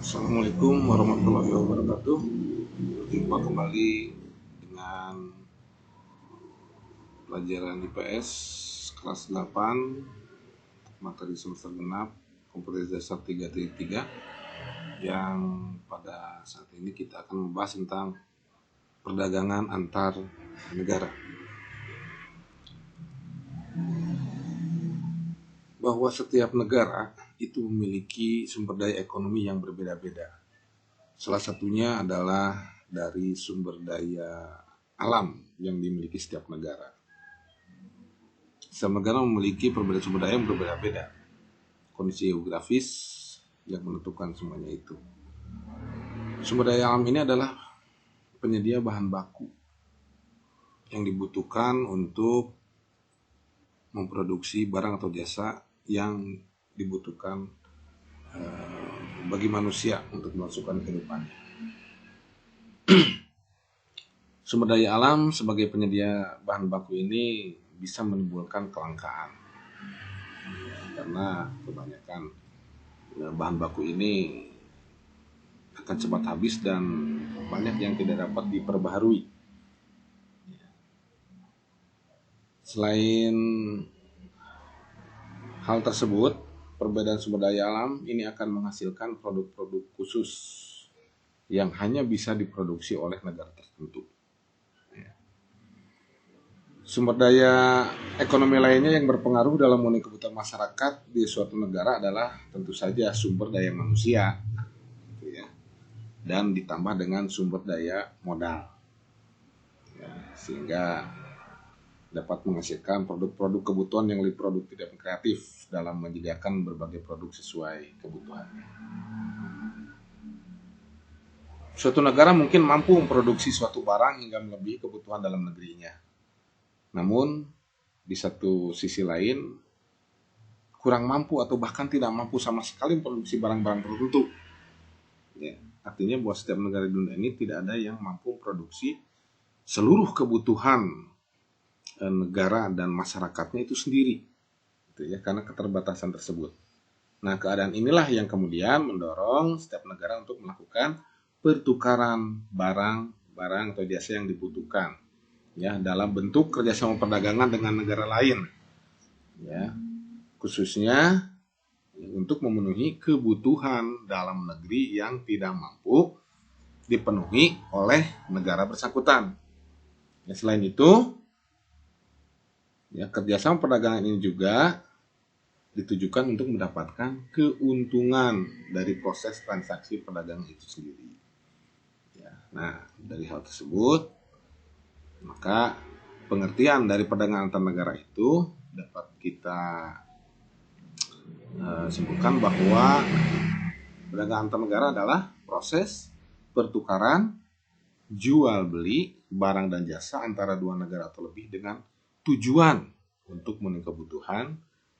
Assalamualaikum warahmatullahi wabarakatuh. Jumpa kembali dengan pelajaran IPS kelas 8 materi semester genap komputer dasar 3.3 yang pada saat ini kita akan membahas tentang perdagangan antar negara. Bahwa setiap negara itu memiliki sumber daya ekonomi yang berbeda-beda. Salah satunya adalah dari sumber daya alam yang dimiliki setiap negara. Setiap negara memiliki perbedaan sumber daya yang berbeda-beda. Kondisi geografis yang menentukan semuanya itu. Sumber daya alam ini adalah penyedia bahan baku yang dibutuhkan untuk memproduksi barang atau jasa yang dibutuhkan bagi manusia untuk melangsungkan kehidupannya. Sumber daya alam sebagai penyedia bahan baku ini bisa menimbulkan kelangkaan karena kebanyakan bahan baku ini akan cepat habis dan banyak yang tidak dapat diperbaharui. Selain hal tersebut, perbedaan sumber daya alam ini akan menghasilkan produk-produk khusus yang hanya bisa diproduksi oleh negara tertentu. Sumber daya ekonomi lainnya yang berpengaruh dalam memenuhi kebutuhan masyarakat di suatu negara adalah tentu saja sumber daya manusia, dan ditambah dengan sumber daya modal, sehingga dapat menghasilkan produk-produk kebutuhan yang lebih produktif dan kreatif dalam menyediakan berbagai produk sesuai kebutuhannya. Suatu negara mungkin mampu memproduksi suatu barang hingga melebihi kebutuhan dalam negerinya. Namun, di satu sisi lain, kurang mampu atau bahkan tidak mampu sama sekali memproduksi barang-barang tertentu. Artinya bahwa setiap negara di dunia ini tidak ada yang mampu memproduksi seluruh kebutuhan negara dan masyarakatnya itu sendiri, karena keterbatasan tersebut. Nah, keadaan inilah yang kemudian mendorong setiap negara untuk melakukan pertukaran barang atau jasa yang dibutuhkan, dalam bentuk kerjasama perdagangan dengan negara lain, khususnya untuk memenuhi kebutuhan dalam negeri yang tidak mampu dipenuhi oleh negara bersangkutan. Selain itu, kerjasama perdagangan ini juga ditujukan untuk mendapatkan keuntungan dari proses transaksi perdagangan itu sendiri. Nah, dari hal tersebut, maka pengertian dari perdagangan antar negara itu dapat kita simpulkan bahwa perdagangan antar negara adalah proses pertukaran jual beli barang dan jasa antara dua negara atau lebih dengan tujuan untuk memenuhi kebutuhan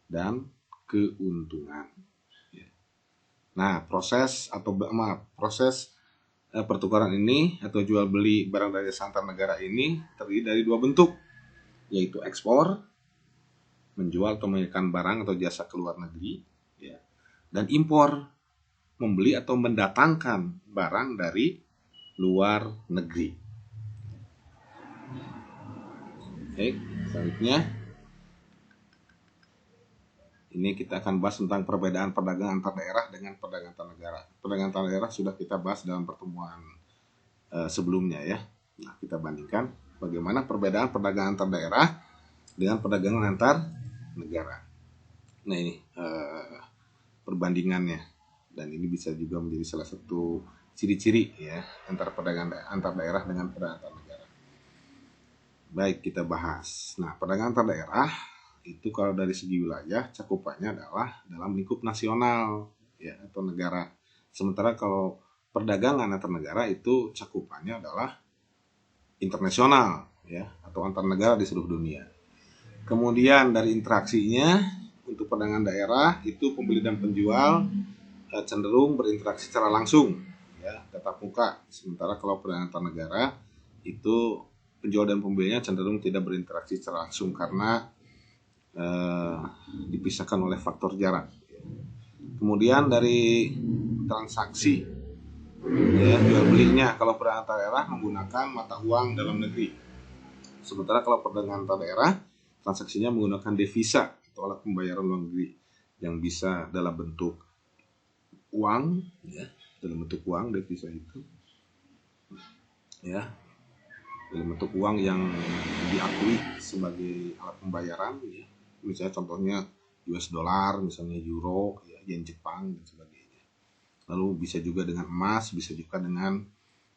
dan keuntungan. Nah, proses pertukaran ini atau jual beli barang dan jasa antar negara ini terdiri dari dua bentuk, yaitu ekspor, menjual atau mengirimkan barang atau jasa ke luar negeri, dan impor, membeli atau mendatangkan barang dari luar negeri. Selanjutnya, ini kita akan bahas tentang perbedaan perdagangan antar daerah dengan perdagangan antar negara. Perdagangan antar daerah sudah kita bahas dalam pertemuan sebelumnya, ya. Nah, kita bandingkan bagaimana perbedaan perdagangan antar daerah dengan perdagangan antar negara. Nah, ini perbandingannya, dan ini bisa juga menjadi salah satu ciri-ciri, antara perdagangan antar daerah dengan perdagangan antar negara. Baik, kita bahas. Nah, perdagangan antar daerah itu kalau dari segi wilayah cakupannya adalah dalam lingkup nasional, atau negara. Sementara kalau perdagangan antar negara itu cakupannya adalah internasional, atau antar negara di seluruh dunia. Kemudian dari interaksinya, untuk perdagangan daerah itu pembeli dan penjual cenderung berinteraksi secara langsung, tatap muka. Sementara kalau perdagangan antar negara itu penjual dan pembelinya cenderung tidak berinteraksi secara langsung karena dipisahkan oleh faktor jarak. Kemudian dari transaksi Ya, jual belinya kalau perdagangan antar daerah menggunakan mata uang dalam negeri. Sementara kalau perdagangan antar daerah transaksinya menggunakan devisa atau alat pembayaran luar negeri yang bisa dalam bentuk uang, ya, dalam bentuk uang devisa itu, ya, dalam bentuk uang yang diakui sebagai alat pembayaran, ya. Misalnya contohnya US dollar, misalnya euro, ya, yen Jepang dan sebagainya. Lalu bisa juga dengan emas, bisa juga dengan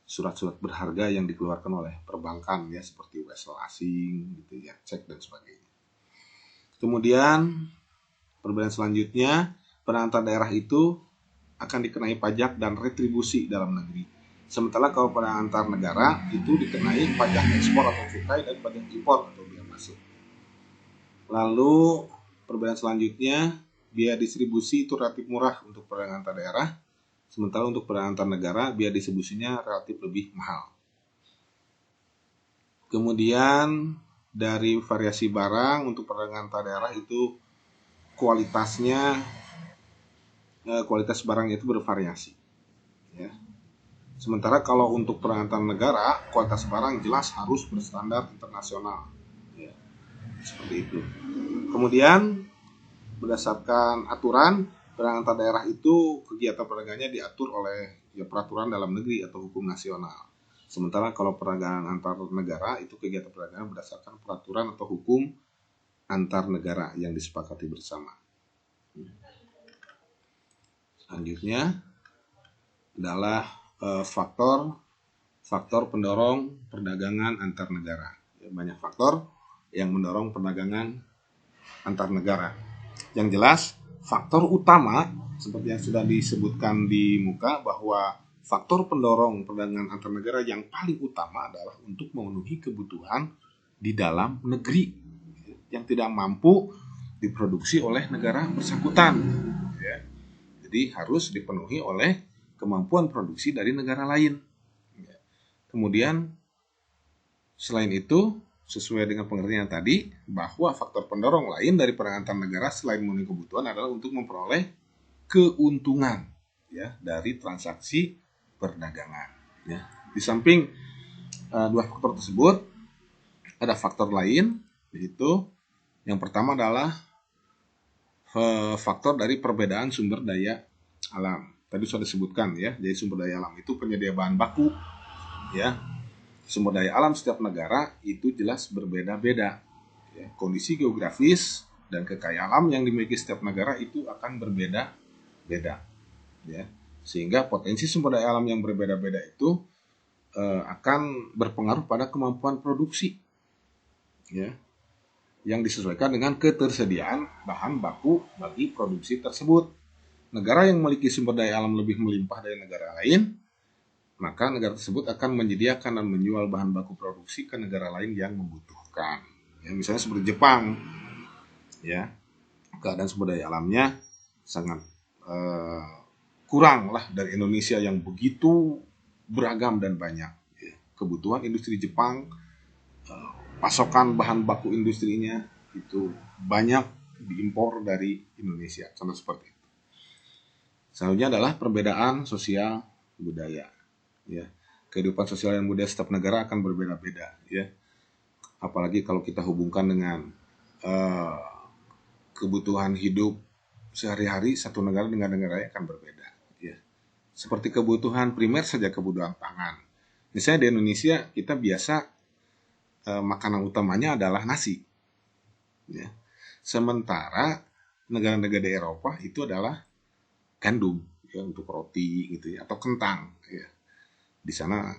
surat-surat berharga yang dikeluarkan oleh perbankan, ya, seperti US dollar asing gitu, ya, cek dan sebagainya. Kemudian perbedaan selanjutnya, perdagangan daerah itu akan dikenai pajak dan retribusi dalam negeri. Sementara kalau perdagangan antar negara itu dikenai pajak ekspor atau cukai dan pajak impor atau biaya masuk. Lalu perbedaan selanjutnya, biaya distribusi itu relatif murah untuk perdagangan antar daerah, sementara untuk perdagangan antar negara biaya distribusinya relatif lebih mahal. Kemudian dari variasi barang untuk perdagangan antar daerah itu kualitas barangnya itu bervariasi, ya. Sementara kalau untuk perdagangan negara, kualitas barang jelas harus berstandar internasional, ya, seperti itu. Kemudian berdasarkan aturan perdagangan antar daerah itu kegiatan perdagangannya diatur oleh, ya, peraturan dalam negeri atau hukum nasional. Sementara kalau perdagangan antar negara itu kegiatan perdagangan berdasarkan peraturan atau hukum antar negara yang disepakati bersama. Selanjutnya adalah faktor pendorong perdagangan antar negara. Banyak faktor yang mendorong perdagangan antar negara. Yang jelas, faktor utama seperti yang sudah disebutkan di muka bahwa faktor pendorong perdagangan antar negara yang paling utama adalah untuk memenuhi kebutuhan di dalam negeri yang tidak mampu diproduksi oleh negara bersangkutan, ya. Jadi harus dipenuhi oleh kemampuan produksi dari negara lain. Kemudian selain itu, sesuai dengan pengertian tadi, bahwa faktor pendorong lain dari perdagangan antar negara selain memenuhi kebutuhan adalah untuk memperoleh keuntungan, ya, dari transaksi perdagangan, ya. Di samping dua faktor tersebut, ada faktor lain, yaitu yang pertama adalah faktor dari perbedaan sumber daya alam. Tadi sudah disebutkan, ya, jadi sumber daya alam itu penyedia bahan baku, ya. Sumber daya alam setiap negara itu jelas berbeda-beda, ya. Kondisi geografis dan kekayaan alam yang dimiliki setiap negara itu akan berbeda-beda, ya. Sehingga potensi sumber daya alam yang berbeda-beda itu akan berpengaruh pada kemampuan produksi, ya, yang disesuaikan dengan ketersediaan bahan baku bagi produksi tersebut. Negara yang memiliki sumber daya alam lebih melimpah dari negara lain, maka negara tersebut akan menyediakan dan menjual bahan baku produksi ke negara lain yang membutuhkan. Ya, misalnya seperti Jepang, ya, keadaan sumber daya alamnya sangat kurang lah dari Indonesia yang begitu beragam dan banyak. Ya. Kebutuhan industri Jepang, pasokan bahan baku industrinya itu banyak diimpor dari Indonesia, contoh seperti itu. Selanjutnya adalah perbedaan sosial budaya, ya. Kehidupan sosial dan budaya setiap negara akan berbeda-beda, ya. Apalagi kalau kita hubungkan dengan kebutuhan hidup sehari-hari satu negara dengan negara lain akan berbeda, ya. Seperti kebutuhan primer saja, kebutuhan pangan. Misalnya di Indonesia kita biasa makanan utamanya adalah nasi, ya. Sementara negara-negara di Eropa itu adalah gandum, ya, untuk roti gitu, ya, atau kentang, ya. Di sana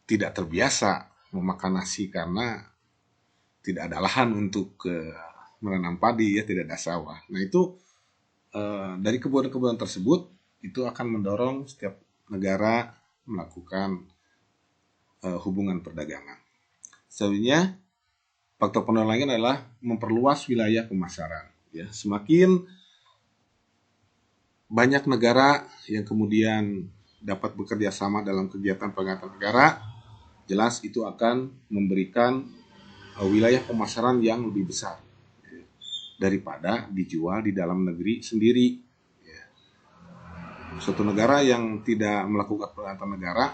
tidak terbiasa memakan nasi karena tidak ada lahan untuk menanam padi, ya, tidak ada sawah. Nah itu dari kebutuhan-kebutuhan tersebut itu akan mendorong setiap negara melakukan hubungan perdagangan. Selanjutnya, faktor pendorong lain adalah memperluas wilayah pemasaran, ya. Semakin banyak negara yang kemudian dapat bekerja sama dalam kegiatan perdagangan negara, jelas itu akan memberikan wilayah pemasaran yang lebih besar, ya, daripada dijual di dalam negeri sendiri, ya. Suatu negara yang tidak melakukan perdagangan antar negara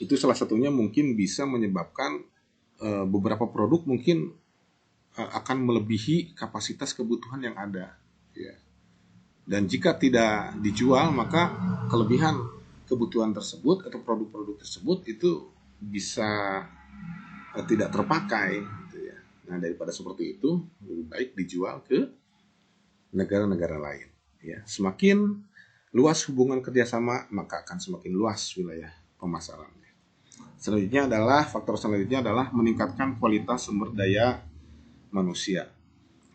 itu salah satunya mungkin bisa menyebabkan beberapa produk mungkin akan melebihi kapasitas kebutuhan yang ada, ya. Dan jika tidak dijual, maka kelebihan kebutuhan tersebut atau produk-produk tersebut itu bisa tidak terpakai, gitu ya. Nah, daripada seperti itu, lebih baik dijual ke negara-negara lain, ya. Semakin luas hubungan kerjasama, maka akan semakin luas wilayah pemasarannya. Faktor selanjutnya adalah meningkatkan kualitas sumber daya manusia.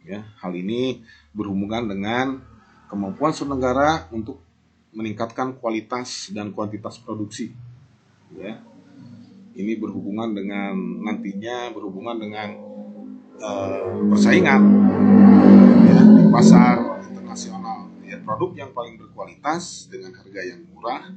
Ya, hal ini berhubungan dengan kemampuan suatu negara untuk meningkatkan kualitas dan kuantitas produksi. Ya, ini berhubungan dengan persaingan, ya, di pasar internasional. Ya, produk yang paling berkualitas dengan harga yang murah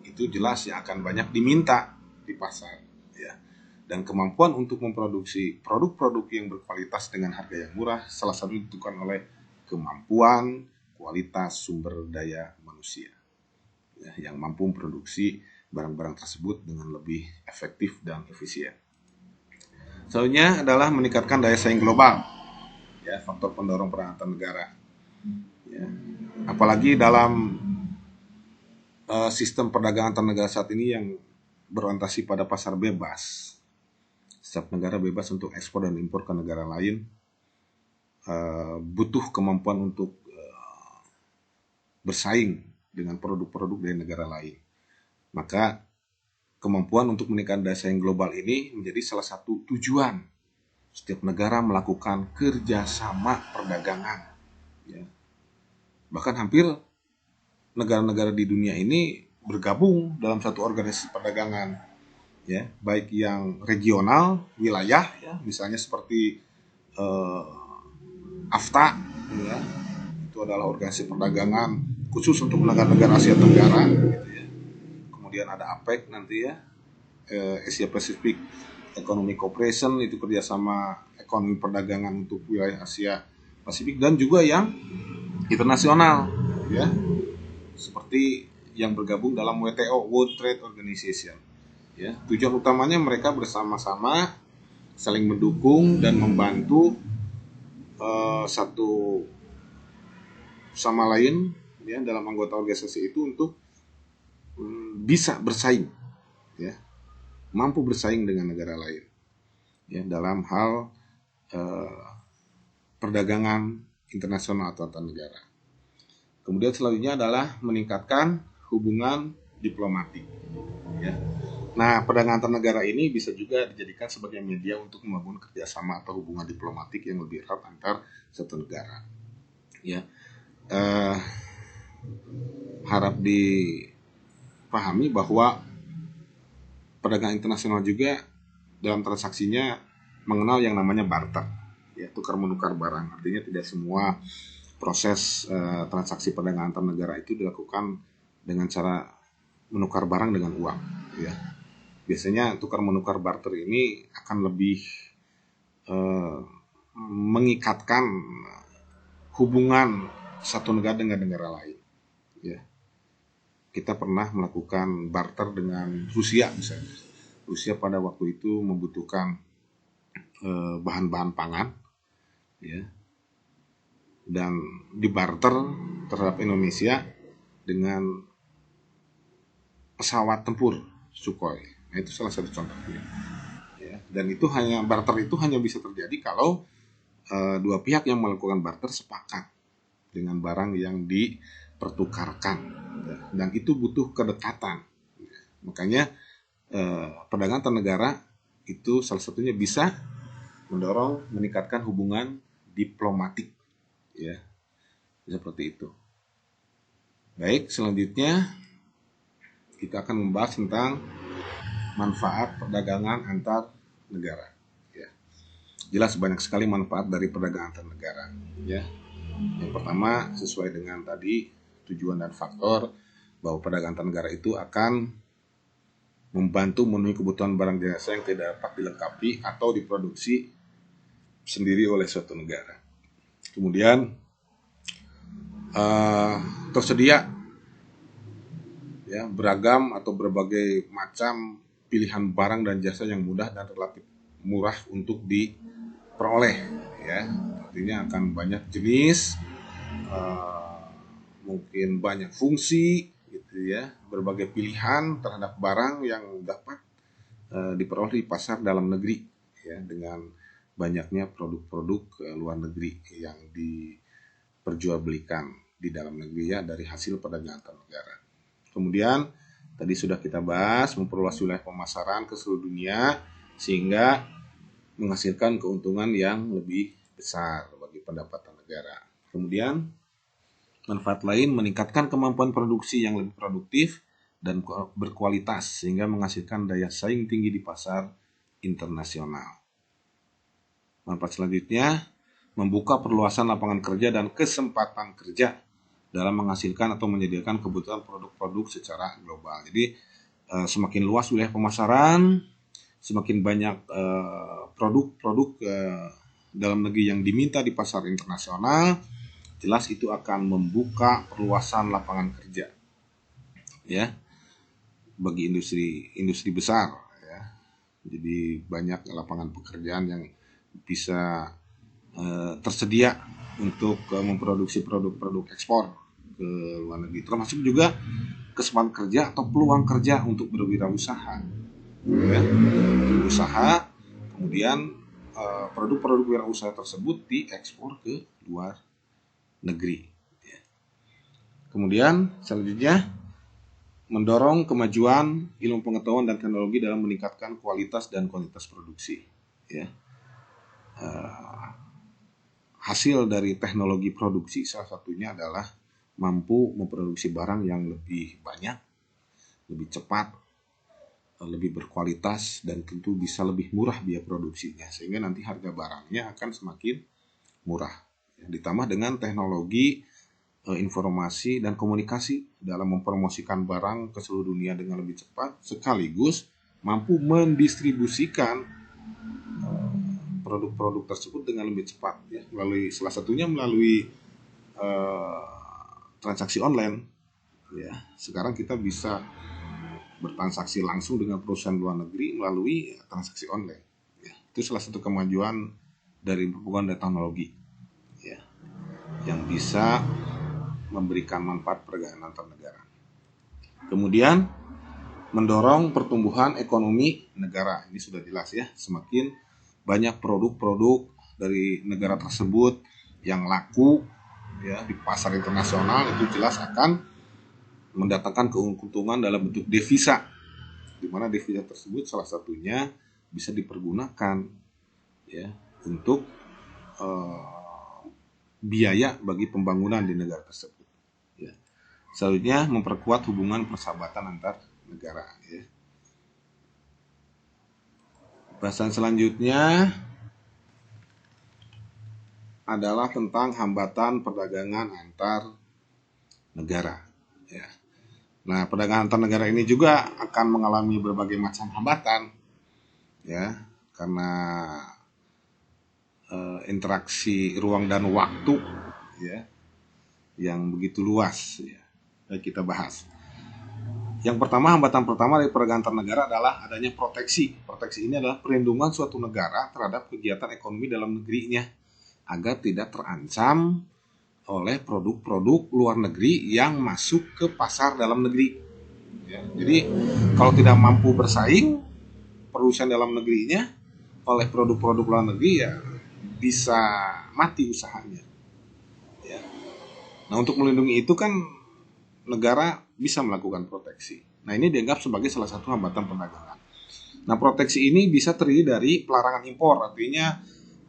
itu jelas yang akan banyak diminta di pasar, ya. Dan kemampuan untuk memproduksi produk-produk yang berkualitas dengan harga yang murah salah satu ditentukan oleh kemampuan kualitas sumber daya manusia, ya, yang mampu memproduksi barang-barang tersebut dengan lebih efektif dan efisien. Selanjutnya adalah meningkatkan daya saing global, ya, faktor pendorong perdagangan antar negara, ya. Apalagi dalam sistem perdagangan antar negara saat ini yang berorientasi pada pasar bebas. Setiap negara bebas untuk ekspor dan impor ke negara lain, butuh kemampuan untuk bersaing dengan produk-produk dari negara lain. Maka kemampuan untuk meningkatkan daya saing global ini menjadi salah satu tujuan setiap negara melakukan kerjasama perdagangan, ya. Bahkan hampir negara-negara di dunia ini bergabung dalam satu organisasi perdagangan, ya, baik yang regional wilayah, ya, misalnya seperti AFTA, ya, itu adalah organisasi perdagangan khusus untuk negara-negara Asia Tenggara, gitu ya. Kemudian ada APEC nanti, ya, Asia Pacific Economic Cooperation, itu kerjasama ekonomi perdagangan untuk wilayah Asia Pasifik, dan juga yang internasional, ya, seperti yang bergabung dalam WTO, World Trade Organization, ya. Tujuan utamanya mereka bersama-sama saling mendukung dan membantu satu sama lain, ya, dalam anggota organisasi itu untuk bisa bersaing, ya, mampu bersaing dengan negara lain, ya, dalam hal perdagangan internasional atau antar negara. Kemudian selanjutnya adalah meningkatkan hubungan diplomatik, ya. Nah, perdagangan antar negara ini bisa juga dijadikan sebagai media untuk membangun kerjasama atau hubungan diplomatik yang lebih erat antar satu negara, ya. Harap dipahami bahwa perdagangan internasional juga dalam transaksinya mengenal yang namanya barter, ya, tukar menukar barang. Artinya tidak semua proses transaksi perdagangan antar negara itu dilakukan dengan cara menukar barang dengan uang, ya. Biasanya tukar menukar barter ini akan lebih mengikatkan hubungan satu negara dengan negara lain, ya. Kita pernah melakukan barter dengan Rusia misalnya. Rusia pada waktu itu membutuhkan bahan-bahan pangan, ya, dan dibarter terhadap Indonesia dengan pesawat tempur Sukhoi. Nah, itu salah satu contohnya, ya. Dan barter itu hanya bisa terjadi kalau dua pihak yang melakukan barter sepakat dengan barang yang dipertukarkan, ya. Dan itu butuh kedekatan, ya. Makanya perdagangan antar negara itu salah satunya bisa mendorong meningkatkan hubungan diplomatik, ya, seperti itu. Baik, selanjutnya kita akan membahas tentang manfaat perdagangan antar negara, ya. Jelas banyak sekali manfaat dari perdagangan antar negara, ya. Yang pertama, sesuai dengan tadi tujuan dan faktor, bahwa perdagangan antar negara itu akan membantu memenuhi kebutuhan barang dan jasa yang tidak dapat dilengkapi atau diproduksi sendiri oleh suatu negara. Kemudian tersedia ya, beragam atau berbagai macam pilihan barang dan jasa yang mudah dan relatif murah untuk diperoleh, ya. Artinya akan banyak jenis, mungkin banyak fungsi gitu ya, berbagai pilihan terhadap barang yang dapat diperoleh di pasar dalam negeri, ya, dengan banyaknya produk-produk luar negeri yang diperjualbelikan di dalam negeri, ya, dari hasil perdagangan antar negara. Kemudian tadi sudah kita bahas memperluas wilayah pemasaran ke seluruh dunia sehingga menghasilkan keuntungan yang lebih besar bagi pendapatan negara. Kemudian manfaat lain meningkatkan kemampuan produksi yang lebih produktif dan berkualitas sehingga menghasilkan daya saing tinggi di pasar internasional. Manfaat selanjutnya membuka perluasan lapangan kerja dan kesempatan kerja dalam menghasilkan atau menyediakan kebutuhan produk-produk secara global. Jadi semakin luas wilayah pemasaran, semakin banyak produk-produk dalam negeri yang diminta di pasar internasional, jelas itu akan membuka perluasan lapangan kerja, ya, bagi industri besar, ya. Jadi banyak lapangan pekerjaan yang bisa tersedia untuk memproduksi produk-produk ekspor ke luar negeri, termasuk juga kesempatan kerja atau peluang kerja untuk berwirausaha, ya. Usaha, kemudian produk-produk wirausaha tersebut diekspor ke luar negeri, ya. Kemudian selanjutnya mendorong kemajuan ilmu pengetahuan dan teknologi dalam meningkatkan kualitas dan kuantitas produksi, ya. Hasil dari teknologi produksi salah satunya adalah mampu memproduksi barang yang lebih banyak, lebih cepat, lebih berkualitas, dan tentu bisa lebih murah biaya produksinya, sehingga nanti harga barangnya akan semakin murah. Ditambah dengan teknologi informasi dan komunikasi dalam mempromosikan barang ke seluruh dunia dengan lebih cepat, sekaligus mampu mendistribusikan produk-produk tersebut dengan lebih cepat, ya, melalui salah satunya melalui transaksi online, ya. Sekarang kita bisa bertransaksi langsung dengan perusahaan luar negeri melalui transaksi online, ya. Itu salah satu kemajuan dari hubungan dan teknologi, ya, yang bisa memberikan manfaat perdagangan antar negara. Kemudian mendorong pertumbuhan ekonomi negara. Ini sudah jelas, ya, semakin banyak produk-produk dari negara tersebut yang laku, ya, di pasar internasional, itu jelas akan mendatangkan keuntungan dalam bentuk devisa, di mana devisa tersebut salah satunya bisa dipergunakan, ya, untuk biaya bagi pembangunan di negara tersebut, ya. Selanjutnya memperkuat hubungan persahabatan antar negara, ya. Bahasan selanjutnya adalah tentang hambatan perdagangan antar negara, ya. Nah, perdagangan antar negara ini juga akan mengalami berbagai macam hambatan, ya, karena interaksi ruang dan waktu, ya, yang begitu luas, ya. Kita bahas. Yang pertama, hambatan pertama dari perdagangan antar negara adalah adanya proteksi. Proteksi ini adalah perlindungan suatu negara terhadap kegiatan ekonomi dalam negerinya agar tidak terancam oleh produk-produk luar negeri yang masuk ke pasar dalam negeri, ya. Jadi kalau tidak mampu bersaing perusahaan dalam negerinya oleh produk-produk luar negeri, ya, bisa mati usahanya, ya. Nah, untuk melindungi itu kan negara bisa melakukan proteksi. Nah, ini dianggap sebagai salah satu hambatan perdagangan. Nah, proteksi ini bisa terdiri dari pelarangan impor, artinya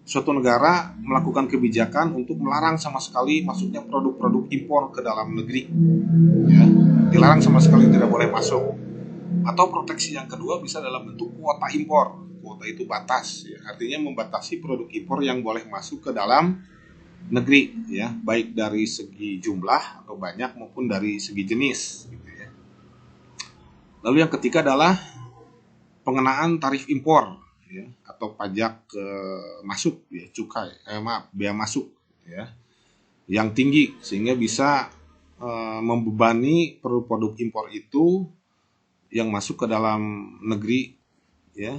suatu negara melakukan kebijakan untuk melarang sama sekali masuknya produk-produk impor ke dalam negeri, ya, dilarang sama sekali, tidak boleh masuk. Atau proteksi yang kedua bisa dalam bentuk kuota impor. Kuota itu batas, ya, artinya membatasi produk impor yang boleh masuk ke dalam negeri, ya, baik dari segi jumlah atau banyak maupun dari segi jenis, gitu, ya. Lalu yang ketiga adalah pengenaan tarif impor, ya, atau pajak masuk, ya, cukai, biaya masuk, ya, yang tinggi sehingga bisa membebani produk impor itu yang masuk ke dalam negeri, ya,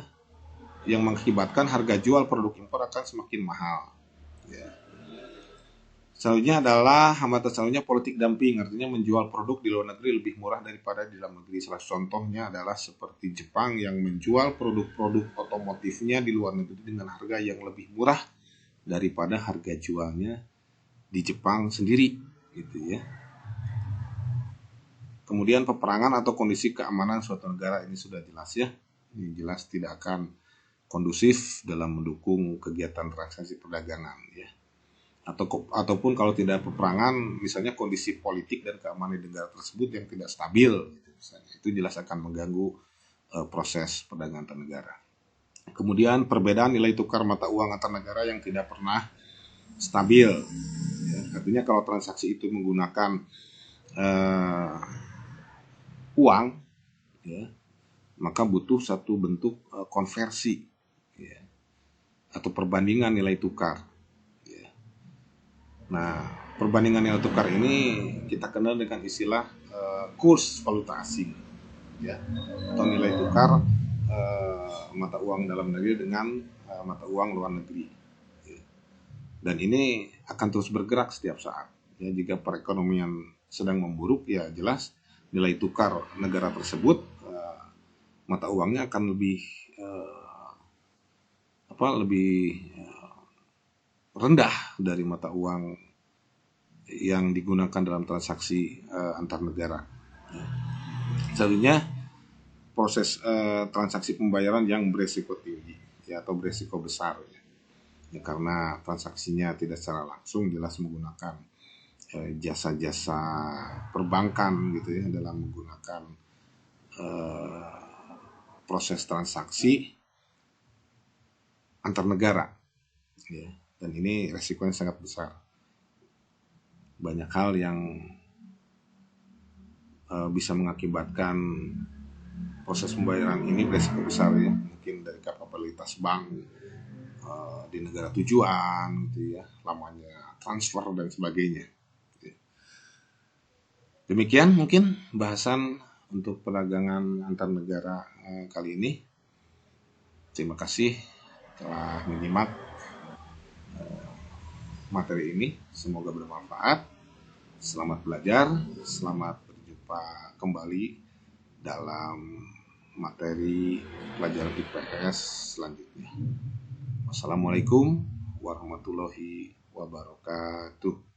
yang mengakibatkan harga jual produk impor akan semakin mahal. Ya. Selanjutnya adalah hambatan selanjutnya politik dumping, artinya menjual produk di luar negeri lebih murah daripada di dalam negeri. Salah contohnya adalah seperti Jepang yang menjual produk-produk otomotifnya di luar negeri dengan harga yang lebih murah daripada harga jualnya di Jepang sendiri, gitu ya. Kemudian peperangan atau kondisi keamanan suatu negara, ini sudah jelas ya. Ini jelas tidak akan kondusif dalam mendukung kegiatan transaksi perdagangan ya. Ataupun kalau tidak peperangan, misalnya kondisi politik dan keamanan di negara tersebut yang tidak stabil, gitu, misalnya, itu jelas akan mengganggu proses perdagangan antar negara. Kemudian perbedaan nilai tukar mata uang antar negara yang tidak pernah stabil. Ya, artinya kalau transaksi itu menggunakan uang, ya, maka butuh satu bentuk konversi, ya, atau perbandingan nilai tukar. Ya. Nah, perbandingan nilai tukar ini kita kenal dengan istilah kurs valuta asing, ya, atau nilai tukar mata uang dalam negeri dengan mata uang luar negeri. Ya. Dan ini akan terus bergerak setiap saat. Ya, jika perekonomian sedang memburuk, ya jelas nilai tukar negara tersebut mata uangnya akan lebih rendah dari mata uang yang digunakan dalam transaksi antar negara. Selanjutnya proses transaksi pembayaran yang beresiko tinggi, ya, atau beresiko besar, ya. Ya, karena transaksinya tidak secara langsung, jelas menggunakan jasa-jasa perbankan, gitu ya, dalam menggunakan proses transaksi antar negara, ya. Dan ini resikonya sangat besar. Banyak hal yang bisa mengakibatkan proses pembayaran ini beresiko besar, ya. Mungkin dari kapabilitas bank di negara tujuan, gitu ya, lamanya transfer dan sebagainya. Demikian mungkin bahasan untuk perdagangan antar negara kali ini. Terima kasih telah menyimak materi ini. Semoga bermanfaat. Selamat belajar, selamat berjumpa kembali dalam materi pelajaran IPS selanjutnya. Wassalamualaikum warahmatullahi wabarakatuh.